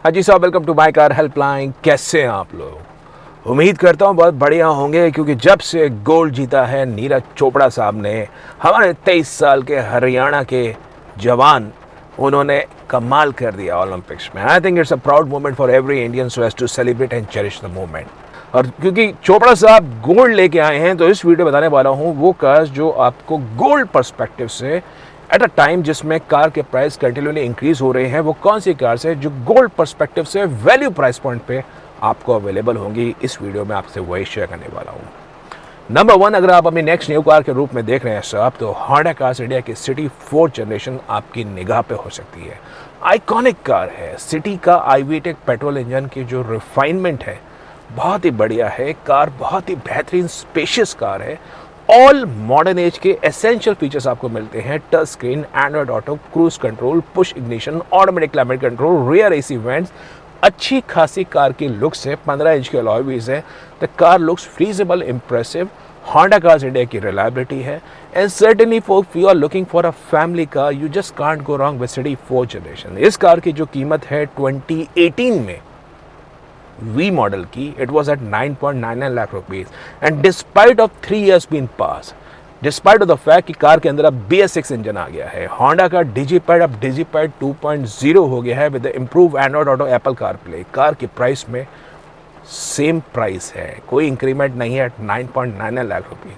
हाँ जी साहब, welcome to my car helpline. कैसे हैं आप लोग? उम्मीद करता हूँ बहुत बढ़िया होंगे, क्योंकि जब से गोल्ड जीता है नीरज चोपड़ा साहब ने, हमारे 23 साल के हरियाणा के जवान, उन्होंने कमाल कर दिया ओलंपिक्स में। I think it's a proud moment for every Indian so as to celebrate and cherish the moment. और क्योंकि चोपड़ा साहब गोल्ड लेके आए हैं, तो इस वीडियो बताने वाला हूँ वो कार्स जो आपको गोल्ड पर्सपेक्टिव से एट अ टाइम जिसमें कार के प्राइस कंटिन्यूली इंक्रीज हो रहे हैं, वो कौन सी कार्स है जो गोल्ड पर्सपेक्टिव से वैल्यू प्राइस पॉइंट पे आपको अवेलेबल होंगी। इस वीडियो में आपसे वही शेयर करने वाला हूँ। नंबर 1, अगर आप अपनी नेक्स्ट न्यू कार के रूप में देख रहे हैं साहब, तो होंडा कार्स इंडिया की सिटी 4th जनरेशन आपकी निगाह पे हो सकती है। आइकॉनिक कार है। सिटी का IVTEC पेट्रोल इंजन की जो रिफाइनमेंट है बहुत ही बढ़िया है। कार बहुत ही बेहतरीन स्पेशियस कार है। ऑल मॉडर्न एज के एसेंशियल फीचर्स आपको मिलते हैं। Touch screen, Android Auto, cruise control, push ignition, automatic climate control, rear AC vents, अच्छी खासी कार की लुक्स है। 15 इंच के अलॉय व्हील्स है। The car looks feasible, impressive. Honda cars India की रिलायबिलिटी है। And certainly for you are looking for a family car, you just can't go wrong with city 4th generation. इस car की जो कीमत है 2018 में V model की, it was at 9.99 lakh rupees. And despite of 3 years been pass, despite of the fact कि car के अंदर अब BS6 इंजन आ गया है, होंडा का डिजिपैड अब डिजिपैड 2.0 हो गया है with improve Android Auto, Apple CarPlay. Car की प्राइस में सेम प्राइस है, कोई इंक्रीमेंट नहीं है, एट 9.99 लाख रुपीज।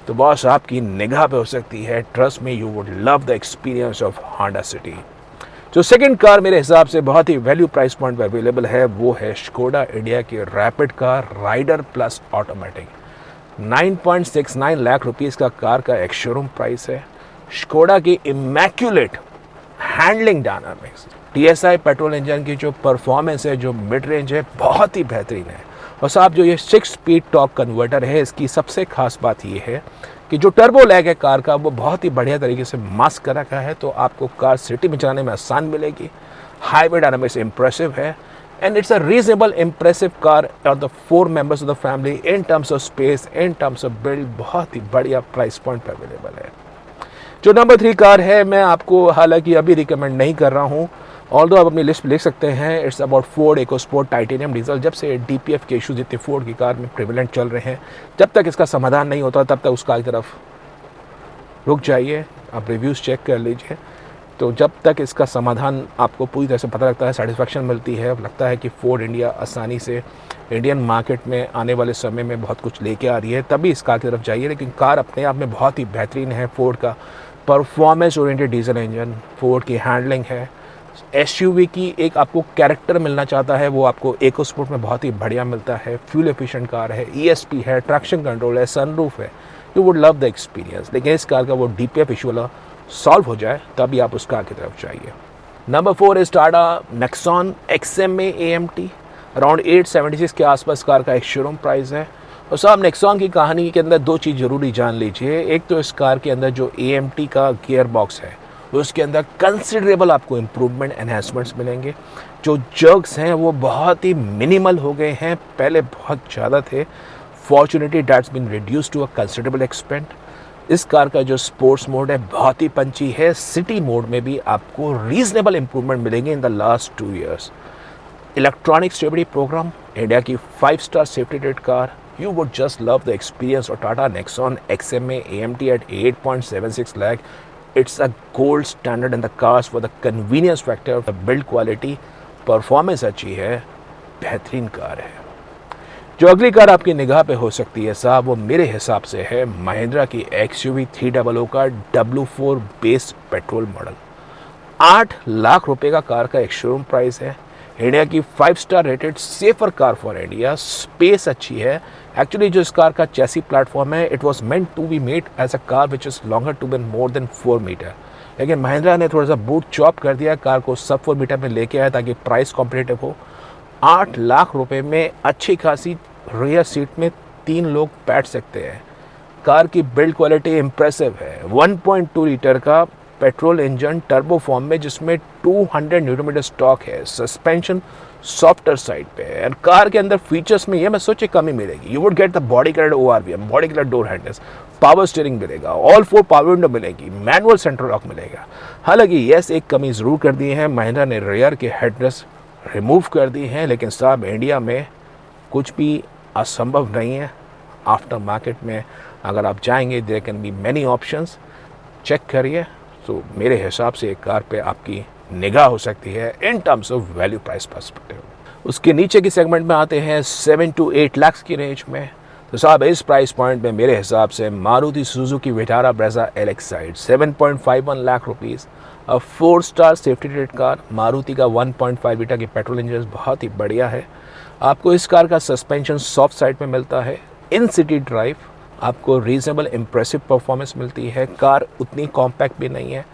तो बॉस आपकी निगाह पे हो सकती है। ट्रस्ट में, you would love the experience of Honda City. जो सेकंड कार मेरे हिसाब से बहुत ही वैल्यू प्राइस पॉइंट पर अवेलेबल है, वो है स्कोडा इंडिया की Rapid car rider plus automatic. 9.69 lakh rupees का कार का एक शोरूम प्राइस है। स्कोडा की immaculate handling dynamics, TSI petrol engine की जो परफॉर्मेंस है, जो मिड रेंज है, बहुत ही बेहतरीन है। और साहब जो ये 6 स्पीड टॉर्क कन्वर्टर है, इसकी सबसे खास बात ये है कि जो टर्बो लैग है कार का, वो बहुत ही बढ़िया तरीके से मास्क कर रखा है। तो आपको कार सिटी में चलाने में आसान मिलेगी। हाईवे डायनामिक्स इंप्रेसिव है। And it's a reasonable impressive car और the 4 members of the family in terms of space, in terms of build, बहुत ही बढ़िया प्राइस पॉइंट पर अवेलेबल है। जो नंबर 3 कार है, मैं आपको हालांकि अभी रिकमेंड नहीं कर रहा हूँ, ऑल्दो आप अपनी लिस्ट में लिख सकते हैं। It's about Ford EcoSport titanium diesel. जब से DPF के इशूज इतने फोर्ड की कार में प्रिवेलेंट चल रहे हैं, जब तक इसका समाधान नहीं होता तब तक उस कार की तरफ रुक जाइए। आप रिव्यूज़ चेक कर लीजिए। तो जब तक इसका समाधान आपको पूरी तरह से पता लगता है, सेटिस्फैक्शन मिलती है, लगता है कि फोर्ड इंडिया आसानी से इंडियन मार्केट में आने वाले समय में बहुत कुछ लेके आ रही है, तभी इस कार की तरफ जाइए। लेकिन कार अपने आप में बहुत ही बेहतरीन है। फोर्ड का performance oriented diesel engine, Ford की हैंडलिंग है। SUV की एक आपको कैरेक्टर मिलना चाहता है, वो आपको इकोस्पोर्ट में बहुत ही बढ़िया मिलता है। फ्यूल एफिशिएंट कार है, ESP है, ट्रैक्शन कंट्रोल है, सनरूफ है। You would love the experience. लेकिन इस कार का वो DPF इशू वाला सॉल्व हो जाए, तभी आप उस कार की तरफ जाइए। Number 4 is Tata Nexon XMA AMT। Around 876 के आसपास कार का एक शोरूम प्राइस है। और साहब नेक्सॉन की कहानी के अंदर 2 चीज़ जरूरी जान लीजिए। एक तो इस कार के अंदर जो AMT का गियर बॉक्स है, उसके अंदर कंसिडरेबल आपको इम्प्रूवमेंट एनहेंसमेंट्स मिलेंगे। जो जर्क्स हैं वो बहुत ही मिनिमल हो गए हैं, पहले बहुत ज़्यादा थे। Fortunately that's been reduce to a considerable extent. इस कार का जो स्पोर्ट्स मोड है बहुत ही पंची है। सिटी मोड में भी आपको रीजनेबल इंप्रूवमेंट मिलेंगे in the last 2 years। Electronic stability programme, India की 5 star safety rate car. You would just love the experience of Tata Nexon XMA AMT at 8.76 lakh। It's a gold standard in the cars for the convenience factor, the build quality, performance अच्छी है, बेहतरीन car है। जो अगली car आपकी निगाह पे हो सकती है साहब, वो मेरे हिसाब से है महिंद्रा की XUV 300 का W4 base petrol model. 8 lakh रुपए का कार का एक शोरूम प्राइस है। इंडिया की 5 star rated safer car for India. Space अच्छी है। एक्चुअली जो इस कार का चैसी प्लेटफॉर्म है, it was meant to be made as a car which is longer to been more than 4 metre. लेकिन महिंद्रा ने थोड़ा सा बूट चॉप कर दिया, कार को सब 4 मीटर में लेके आया ताकि प्राइस कॉम्पिटिटिव हो। 8 लाख रुपए में अच्छी खासी रियर सीट में 3 लोग बैठ सकते हैं। कार की बिल्ड क्वालिटी इंप्रेसिव है। 1.2 लीटर का पेट्रोल इंजन टर्बो फॉर्म में, जिसमें 200 न्यूटन मीटर स्टॉक है। सस्पेंशन सॉफ्टर साइड पे है। एंड कार के अंदर फीचर्स में ये मैं सोचे कमी मिलेगी। You would get the body colour ORVM, body colour door handles, power steering मिलेगा, ऑल 4 पावर विंडो मिलेगी, मैनुअल सेंट्रल लॉक मिलेगा। हालांकि यस, एक कमी जरूर कर दी है, महिंद्रा ने रियर के हेडरेस्ट रिमूव कर दी हैं, लेकिन साहब इंडिया में कुछ भी असंभव नहीं है। आफ्टर मार्केट में अगर आप जाएंगे there can be many options, check करिए। तो मेरे हिसाब से एक कार पे आपकी निगाह हो सकती है in terms of value price perspective. उसके नीचे की सेगमेंट में आते हैं 7 to 8 लाख की रेंज में। तो साहब इस प्राइस पॉइंट में मेरे हिसाब से Maruti Suzuki Vitara Brezza LX-Side 7.51 lakh rupees, 4 star safety rate car. Maruti का 1.5 लीटर की पेट्रोल इंजन बहुत ही बढ़िया है। आपको इस कार का सस्पेंशन सॉफ्ट साइड में मिलता है। इन सिटी ड्राइव आपको रीजनेबल इम्प्रेसिव परफॉर्मेंस मिलती है। कार उतनी कॉम्पैक्ट भी नहीं है।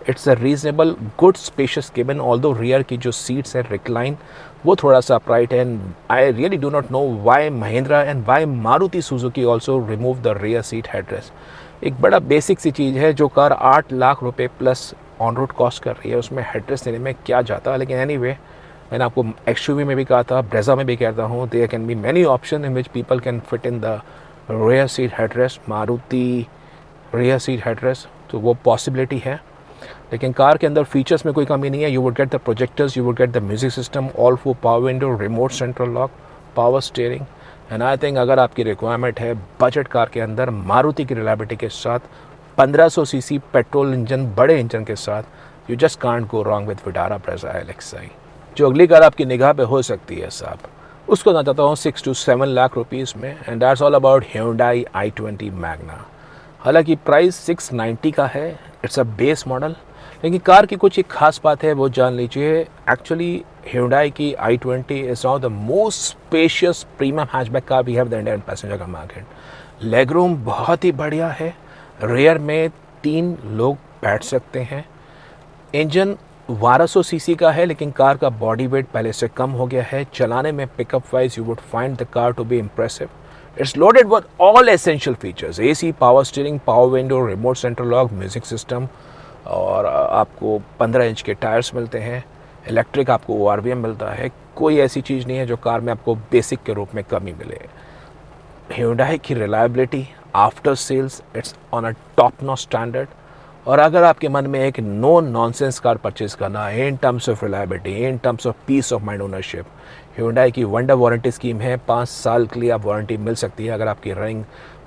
It's a reasonable good spacious cabin, although rear की जो सीट्स है रिक्लाइन वो थोड़ा सा अपराइट है। And I really do not know why Mahindra and why Maruti Suzuki also remove the rear seat headrest. एक बड़ा बेसिक सी चीज़ है, जो कार 8 लाख रुपए प्लस ऑन रोड कॉस्ट कर रही है, उसमें हेडरेस्ट देने में क्या जाता है। लेकिन एनीवे मैंने आपको XUV में भी कहा था, ब्रेजा में भी कहता हूँ, there can be many option in which people can fit in the rear seat headrest. Maruti rear seat headrest तो वो पॉसिबिलिटी है। लेकिन कार के अंदर फीचर्स में कोई कमी नहीं है। You would get the projectors, you would get the music system, all 4 power window, remote central lock, power steering. And I think अगर आपकी रिक्वायरमेंट है बजट कार के अंदर मारुति की रिलायबिलिटी के साथ 1500 सीसी पेट्रोल इंजन बड़े इंजन के साथ, you just can't go wrong with Vitara Brezza LX-Side। जो अगली कार आपकी निगाह पे हो सकती है साहब, उसको ना चाहता हूँ 6 to 7 लाख रुपीज़ में, and that's all about Hyundai i20 Magna. हालांकि प्राइस 690 का है, इट्स अ बेस मॉडल, लेकिन कार की कुछ एक खास बात है वो जान लीजिए। एक्चुअली Hyundai की i20 is now the most spacious premium hatchback car we have the Indian passenger का मार्केट। लेग रूम बहुत ही बढ़िया है, रेयर में 3 लोग बैठ सकते हैं। इंजन 1200 सीसी का है, लेकिन कार का बॉडी वेट पहले से कम हो गया है। चलाने में pickup wise you would find the car to be impressive. It's loaded with all essential features, AC, power steering, power window, remote central lock, music system, और आपको 15 इंच के टायर्स मिलते हैं। इलेक्ट्रिक आपको ORVM मिलता है। कोई ऐसी चीज़ नहीं है जो कार में आपको बेसिक के रूप में कमी मिले। Hyundai की reliability after sales it's on a top notch standard. और अगर आपके मन में एक नो नॉनसेंस कार परचेज करना है in terms of reliability, in terms of peace of mind ownership, Hyundai की वंडर वारंटी स्कीम है। 5 साल के लिए आप वारंटी मिल सकती है अगर आपकी रनिंग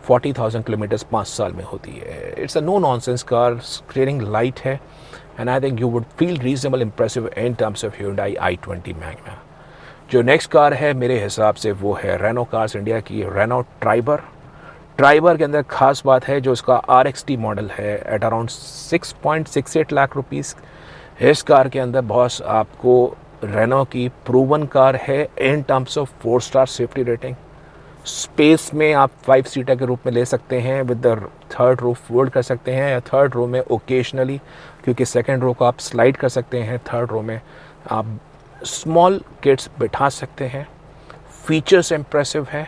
40,000 किलोमीटर्स 5 साल में होती है। It's a no nonsense car, steering light है, and I think you would feel reasonable impressive in terms of Hyundai i20 Magna. जो नेक्स्ट कार है मेरे हिसाब से वो है रेनो कार्स इंडिया की रेनो ट्राइबर। ट्राइबर के अंदर खास बात है जो इसका RXT मॉडल है एट अराउंड 6.68 लाख रुपीज़। इस कार के अंदर बॉस आपको रेनो की प्रूवन कार है in terms of 4 star safety rating. Space में आप 5 सीटर के रूप में ले सकते हैं, with the third row fold कर सकते हैं, या थर्ड रो में ओकेजनली, क्योंकि सेकंड रो को आप स्लाइड कर सकते हैं, थर्ड रो में आप स्मॉल किड्स बिठा सकते हैं। फीचर्स इम्प्रेसिव है,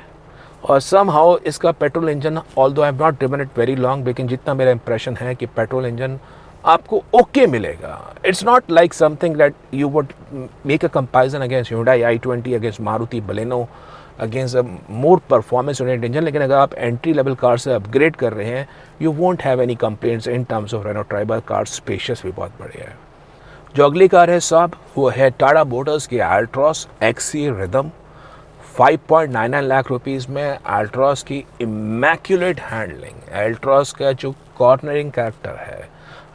और सम हाउ इसका petrol engine, although I have not driven it very long, लेकिन जितना मेरा इंप्रेशन है कि पेट्रोल इंजन आपको ओके मिलेगा। It's not like something that you would make a comparison against Hyundai i20, against Maruti Baleno, against a more performance oriented engine. लेकिन अगर आप एंट्री लेवल कार से अपग्रेड कर रहे हैं, you won't have any complaints in terms of Renault Triber. Car spacious भी बहुत बढ़िया है। जो अगली कार है साहब वो है टाटा मोटर्स की Altroz XC rhythm. 5.99 lakh rupees में अल्ट्रॉस की इमैक्युलेट हैंडलिंग, अल्ट्रॉस का जो कॉर्नरिंग कैरेक्टर है,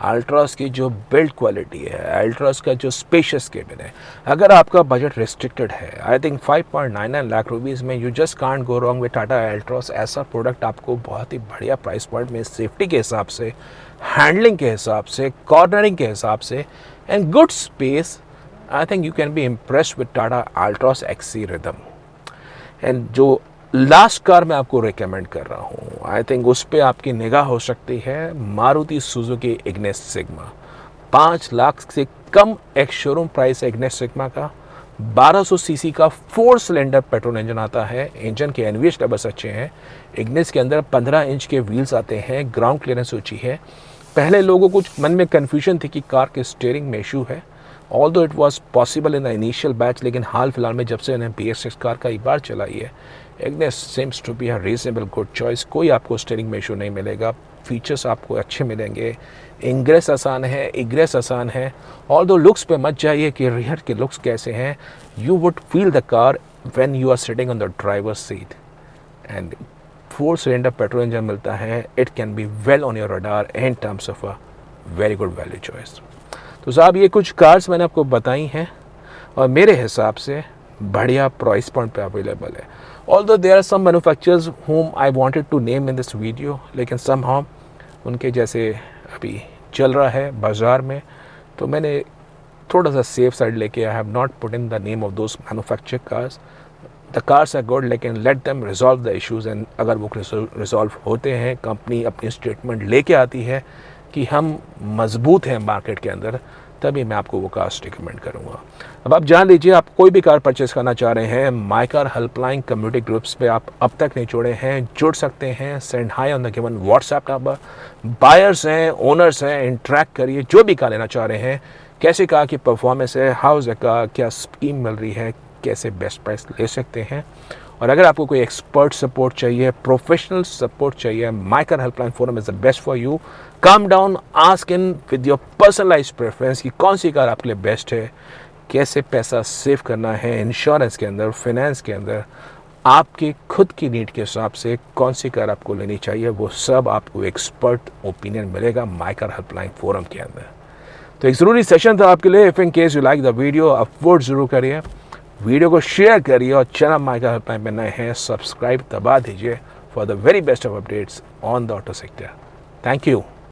अल्ट्रॉस की जो बिल्ड क्वालिटी है, अल्ट्रॉस का जो स्पेशियस केबिन है, अगर आपका बजट रिस्ट्रिक्टेड है, आई थिंक 5.99 लाख रुपीज़ में you just can't go wrong with Tata Altroz. ऐसा प्रोडक्ट आपको बहुत ही बढ़िया प्राइस पॉइंट में सेफ्टी के हिसाब से, हैंडलिंग के हिसाब से, कॉर्नरिंग के हिसाब से, and good space, I think you can be impressed with Tata Altroz XC rhythm. And जो लास्ट कार मैं आपको रिकमेंड कर रहा हूँ, आई थिंक उस पर आपकी निगाह हो सकती है, Maruti Suzuki Ignis sigma. 5 lakh से कम एक शोरूम प्राइस है इग्निस सिग्मा का। 1200 सीसी का 4 सिलेंडर पेट्रोल इंजन आता है। इंजन के NVH लेवल्स अच्छे हैं। इग्निस के अंदर 15 इंच के व्हील्स आते हैं, ग्राउंड क्लियरेंस ऊंची है। पहले लोगों को मन में कन्फ्यूजन थी कि कार के स्टीयरिंग में इशू है, although it was possible in the initial batch, लेकिन हाल फिलहाल में जब से इन्हें BS6 कार का एक बार चलाई है, Ignis seems to be a reasonable good choice. कोई आपको स्टीयरिंग में इशू नहीं मिलेगा। फीचर्स आपको अच्छे मिलेंगे, इंग्रेस आसान है, इग्रेस आसान है। और दो लुक्स पे मत जाइए कि रियर के लुक्स कैसे हैं, you would feel the car when you are sitting on the driver seat. And 4 cylinder petrol engine मिलता है, it can be well on your radar in terms of a very good value choice. तो साहब ये कुछ cars मैंने आपको बताई हैं और मेरे हिसाब से बढ़िया प्राइस पॉइंट पे अवेलेबल है। Although there are some manufacturers whom I wanted to name in this video, लेकिन somehow उनके जैसे अभी चल रहा है बाज़ार में, तो मैंने थोड़ा सा सेफ साइड लेके I have not put in the name of those manufactured cars. The cars are good, लेकिन let them resolve the issues. And अगर वो रिजॉल्व होते हैं, कंपनी अपनी स्टेटमेंट लेके आती है कि हम मजबूत हैं मार्केट के अंदर, तभी मैं आपको वो कार्स रिकमेंड करूँगा। अब आप जान लीजिए, आप कोई भी कार परचेस करना चाह रहे हैं, माई कार हेल्पलाइन कम्युनिटी ग्रुप्स पे आप अब तक नहीं जुड़े हैं, जुड़ सकते हैं। Send high on the given WhatsApp number. Buyers हैं, ओनर्स हैं, इंटरेक्ट करिए। जो भी कार लेना चाह रहे हैं, कैसे कार की परफॉर्मेंस है, हाउस है कार, क्या स्कीम मिल रही है, कैसे बेस्ट प्राइस ले सकते हैं। और अगर आपको कोई एक्सपर्ट सपोर्ट चाहिए, प्रोफेशनल सपोर्ट चाहिए, my car helpline forum is the best for you. Come down, ask in with your personalise preference कि कौन सी कार आपके लिए बेस्ट है, कैसे पैसा सेव करना है इंश्योरेंस के अंदर, फाइनेंस के अंदर, आपकी खुद की नीड के हिसाब से कौन सी कार आपको लेनी चाहिए, वो सब आपको एक्सपर्ट ओपिनियन मिलेगा माई कार हेल्पलाइन फोरम के अंदर। तो एक ज़रूरी सेशन था आपके लिए। If in case you like the video, आप वोट ज़रूर करिए, वीडियो को शेयर करिए और चैनल माई कार हेल्पलाइन में नए हैं, सब्सक्राइब दबा दीजिए for the very best of updates on the auto sector. Thank you.